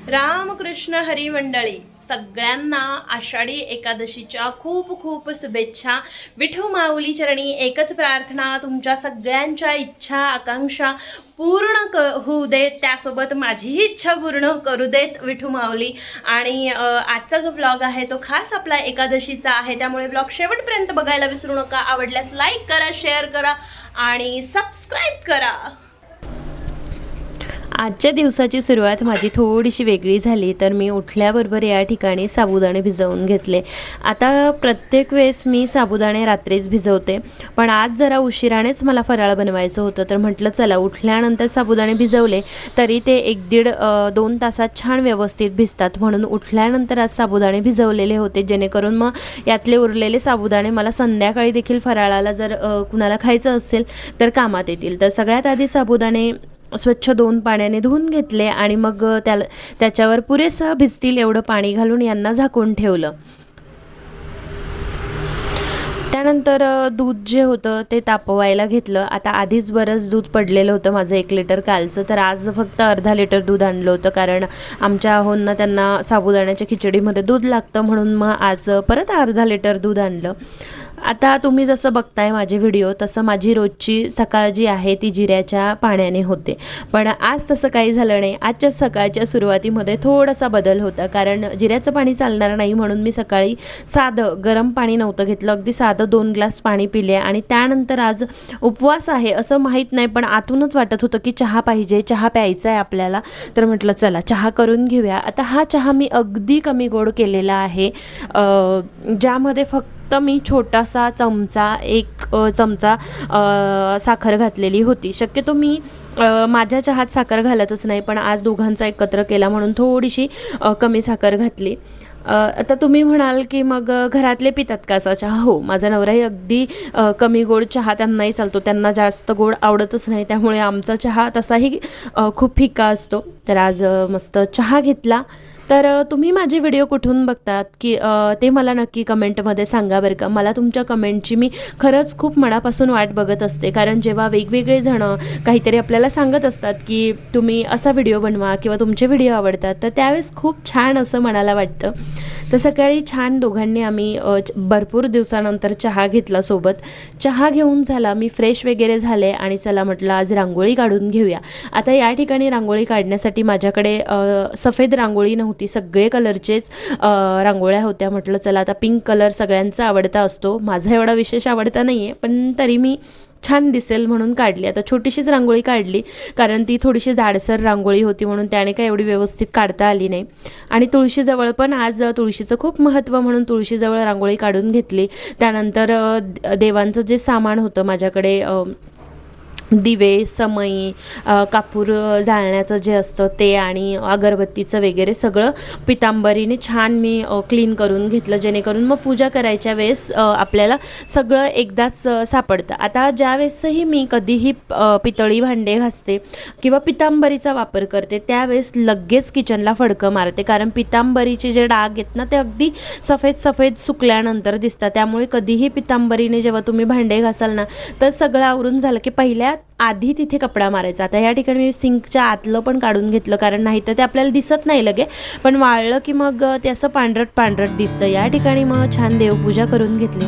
रामकृष्ण हरी मंडळी, सगळ्यांना आषाढी एकादशीच्या खूप खूप शुभेच्छा। विठू माऊली चरणी एकच प्रार्थना, तुमच्या सगळ्यांच्या इच्छा आकांक्षा पूर्ण होऊ देत, त्यासोबत माझीही इच्छा पूर्ण करू देत विठू माऊली। आणि आजचा जो ब्लॉग आहे तो खास आपला एकादशीचा आहे, त्यामुळे ब्लॉग शेवटपर्यंत बघायला विसरू नका। आवडल्यास लाईक करा, शेअर करा आणि सबस्क्राईब करा। आजच्या दिवसाची सुरुवात माझी थोडीशी वेगळी झाली, तर मी उठल्याबरोबर या ठिकाणी साबुदाणे भिजवून घेतले। आता प्रत्येक वेळेस मी साबुदाणे रात्रीच भिजवते, पण आज जरा उशिरानेच मला फराळ बनवायचं होतं, तर म्हटलं चला उठल्यानंतर साबुदाणे भिजवले तरी ते 1-1.5-2 तासात छान व्यवस्थित भिजतात, म्हणून उठल्यानंतर आज साबुदाणे भिजवलेले होते, जेणेकरून मग यातले उरलेले साबुदाणे मला संध्याकाळी देखील फराळाला जर कुणाला खायचं असेल तर कामात येतील। तर सगळ्यात आधी साबुदाणे स्वच्छ 2 पाण्याने धुवून घेतले आणि मग त्याच्यावर पुरेसं भिजतील एवढं पाणी घालून यांना झाकून ठेवलं। त्यानंतर दूध जे होतं ते तापवायला घेतलं। आता आधीच बरंच दूध पडलेलं होतं माझं 1 लिटर कालचं, तर आज फक्त अर्धा लिटर दूध आणलं होतं, कारण आमच्या आहोंना त्यांना साबुदाण्याच्या खिचडीमध्ये दूध लागतं, म्हणून मग आज परत अर्धा लिटर दूध आणलं। आता तुम्ही जसं बघताय माझे व्हिडिओ, तसं माझी रोजची सकाळ जी आहे ती जिऱ्याच्या पाण्याने होते, पण आज तसं काही झालं नाही। आजच्या सकाळच्या सुरुवातीमध्ये थोडासा बदल होता, कारण जिऱ्याचं पाणी चालणार नाही म्हणून मी सकाळी साधं गरम पाणी नव्हतं घेतलं, अगदी साधं 2 ग्लास पाणी पिले। आणि त्यानंतर आज उपवास आहे असं माहीत नाही, पण आतूनच वाटत होतं की चहा पाहिजे, चहा प्यायचा आहे आपल्याला, तर म्हटलं चला चहा करून घेऊया। आता हा चहा मी अगदी कमी गोड केलेला आहे, ज्यामध्ये फक्त मी छोटासा चमचा 1 चमचा साखर घातलेली होती। शक्यतो मी माझ्या चहात साखर घालतच नाही, पण आज दोघांचा एकत्र केला म्हणून थोडीशी कमी साखर घातली। आता तुम्ही म्हणाल की मग घरातले पितात का असा चहा? हो, माझा नवराही अगदी कमी गोड चहा त्यांनाही चालतो, त्यांना जास्त गोड आवडतच नाही, त्यामुळे आमचा चहा तसाही खूप फिका असतो। तर आज मस्त चहा घेतला। तर तुम्ही माझे व्हिडिओ कुठून बघतात की ते मला नक्की कमेंटमध्ये सांगा बरं का। मला तुमच्या कमेंटची मी खरंच खूप मनापासून वाट बघत असते, कारण जेव्हा वेगवेगळे जणं काहीतरी आपल्याला सांगत असतात की तुम्ही असा व्हिडिओ बनवा किंवा तुमचे व्हिडिओ आवडतात, तर त्यावेळेस खूप छान असं मनाला वाटतं। तर सकाळी छान दोघांनी आम्ही भरपूर दिवसानंतर चहा घेतला सोबत। चहा घेऊन झाला, मी फ्रेश वगैरे झाले आणि चला म्हटलं आज रांगोळी काढून घेऊया। आता या ठिकाणी रांगोळी काढण्यासाठी माझ्याकडे सफेद रांगोळी नव्हती, सगळे कलरचेच रांगोळ्या होत्या। म्हटलं चला आता पिंक कलर सगळ्यांचा आवडता असतो, माझा एवढा विशेष आवडता नाही आहे, पण तरी मी छान दिसेल म्हणून काढली। आता छोटीशीच रांगोळी काढली, कारण ती थोडीशी जाडसर रांगोळी होती, म्हणून त्याने काय एवढी व्यवस्थित काढता आली नाही। आणि तुळशीजवळ पण आज तुळशीचं खूप महत्त्व म्हणून तुळशीजवळ रांगोळी काढून घेतली। त्यानंतर देवांचं जे सामान होतं माझ्याकडे, दिवे, समई, कापूर जाळण्याचं जे असतं ते आणि अगरबत्तीचं वगैरे सगळं पितांबरीने छान मी क्लीन करून घेतलं, जेणेकरून मग पूजा करायच्या वेळेस आपल्याला सगळं एकदाच सापडतं। आता ज्यावेळेसही मी कधीही पितळी भांडे घासते किंवा पितांबरीचा वापर करते, त्यावेळेस लगेच किचनला फडकं मारते, कारण पितांबरीचे जे डाग आहेत ना ते अगदी सफेद सफेद सुकल्यानंतर दिसतात। त्यामुळे कधीही पितांबरीने जेव्हा तुम्ही भांडे घासाल ना, तर सगळं आवरून झालं की पहिल्या आधी तिथे कपडा मारायचा। आता या ठिकाणी मी सिंकच्या आतलं पण काढून घेतलं, कारण नाही तर ते आपल्याला दिसत नाही लगे, पण वाळलं की मग ते असं पांढरट पांढरट दिसतं। या ठिकाणी मग छान देवपूजा करून घेतली।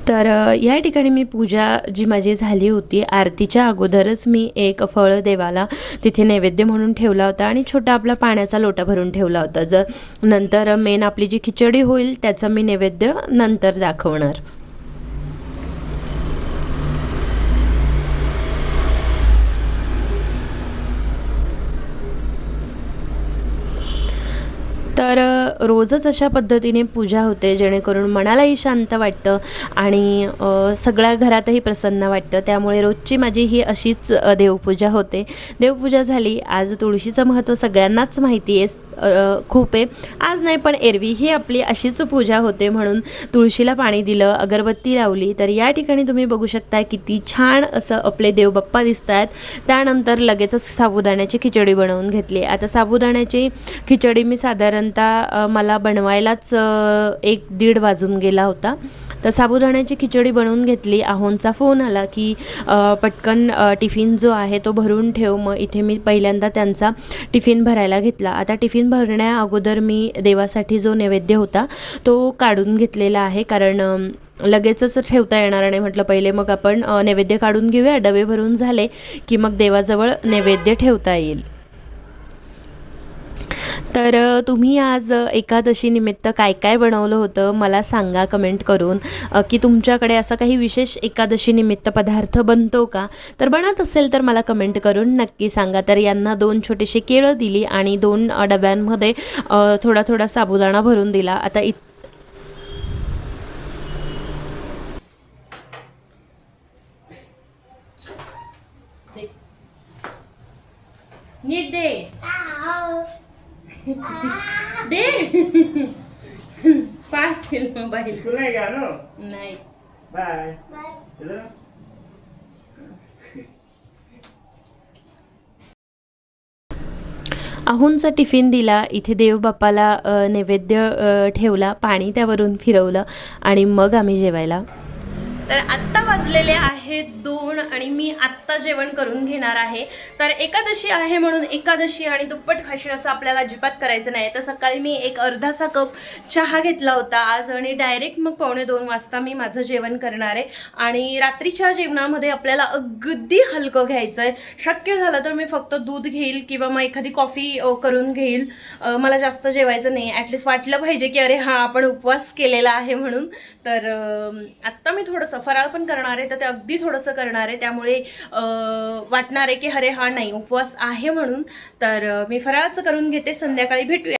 तर या ठिकाणी मी पूजा जी माझी झाली होती, आरतीच्या अगोदरच मी एक फळ देवाला तिथे नैवेद्य म्हणून ठेवला होता आणि छोटा आपला पाण्याचा लोटा भरून ठेवला होता। जर नंतर मेन आपली जी खिचडी होईल त्याचा मी नैवेद्य नंतर दाखवणार। तर रोजच अशा पद्धतीने पूजा होते जेणेकरून मनालाही शांत वाटतं आणि सगळ्या घरातही प्रसन्न वाटतं. त्यामुळे रोजची माझी ही अशीच देवपूजा होते. देवपूजा झाली. आज तुळशीचं महत्त्व सगळ्यांनाच माहिती आहे, खूप आहे. आज नाही पण एरवी ही आपली अशीच पूजा होते म्हणून तुळशीला पाणी दिलं, अगरबत्ती लावली. तर या ठिकाणी तुम्ही बघू शकता किती छान असं आपले देवबाप्पा दिसत आहेत. त्यानंतर लगेचच साबुदाण्याची खिचडी बनवून घेतली. आता साबुदाण्याची खिचडी मी साधारणतः मला बनवायलाच 1-1.5 वाजून गेला होता. तर साबुदाण्याची खिचडी बनवून घेतली. आहोंचा फोन आला की पटकन टिफिन जो आहे तो भरून ठेव. मग इथे मी पहिल्यांदा त्यांचा टिफिन भरायला घेतला. आता टिफिन भरण्या अगोदर मी देवासाठी जो नैवेद्य होता तो काढून घेतलेला आहे, कारण लगेचच ठेवता येणार नाही. म्हटलं पहिले मग आपण नैवेद्य काढून घेऊया, डबे भरून झाले की मग देवाजवळ नैवेद्य ठेवता येईल. तर तुम्ही आज एकादशी निमित्त काय काय बनवलं होतं मला सांगा कमेंट करून, की तुमच्याकडे असा काही विशेष एकादशी निमित्त पदार्थ बनतो का? तर बनत असेल तर मला कमेंट करून नक्की सांगा. तर यांना 2 छोटीशी केळं दिली आणि 2 डब्यांमध्ये थोडा थोडा साबुदाणा भरून दिला. आता नीट दे दे पाच मोबाईल स्कूल नहीं गया नो नाही. बाय इधर आहोंचा टिफिन दिला. इथे देवबाप्पाला नैवेद्य ठेवला, पाणी त्यावरून फिरवलं आणि मग आम्ही जेवायला. तर आत्ता वाजलेले आहेत 2 आणि मी आत्ता जेवण करून घेणार आहे. तर एकादशी आहे म्हणून एकादशी आणि दुप्पट खाशी असं आपल्याला अजिबात करायचं नाही. तर सकाळी मी एक अर्धासा कप चहा घेतला होता आज आणि डायरेक्ट मग 1:45 वाजता मी माझं जेवण करणार आहे. आणि रात्रीच्या जेवणामध्ये आपल्याला अगदी हलकं घ्यायचं आहे. शक्य झालं तर मी फक्त दूध घेईल किंवा मग एखादी कॉफी करून घेईल. मला जास्त जेवायचं नाही. ॲटलिस्ट वाटलं पाहिजे की अरे हां आपण उपवास केलेला आहे म्हणून. तर आत्ता मी थोडंसं फराळ पण करणार आहे, तर ते अगदी थोडंसं करणार आहे. त्यामुळे वाटणार आहे की अरे हा नाही उपवास आहे म्हणून. तर मी फराळाचं करून घेते. संध्याकाळी भेटूया.